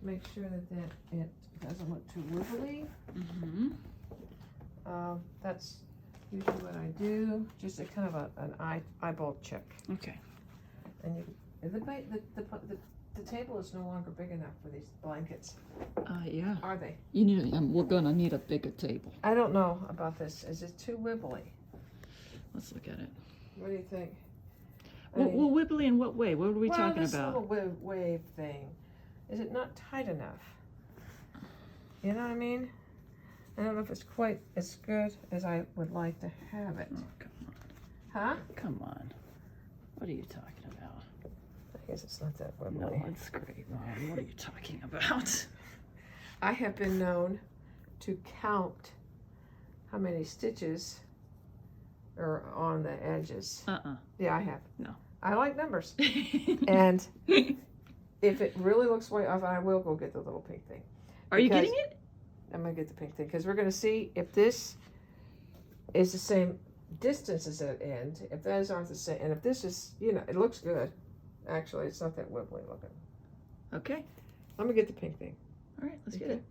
make sure that it doesn't look too wibbly. Mm-hmm. That's usually what I do, just a kind of an eyeball check. Okay. And the table is no longer big enough for these blankets. Yeah. Are they? You need. We're gonna need a bigger table. I don't know about this. Is it too wibbly? Let's look at it. What do you think? Well, wibbly in what way? What are we talking this about? little wave thing. Is it not tight enough? You know what I mean? I don't know if it's quite as good as I would like to have it. Oh, come on. Huh? Come on. What are you talking about? I guess it's not that wibbly. No, it's great, Mom. What are you talking about? I have been known to count how many stitches are on the edges. Yeah, I have. No. I like numbers. And if it really looks way off, I will go get the little pink thing. Are you getting it? I'm going to get the pink thing because we're going to see if this is the same distance as that end, if those aren't the same, and if this is, you know, it looks good. Actually, it's not that wibbly looking. Okay. I'm going to get the pink thing. All right, let's get it.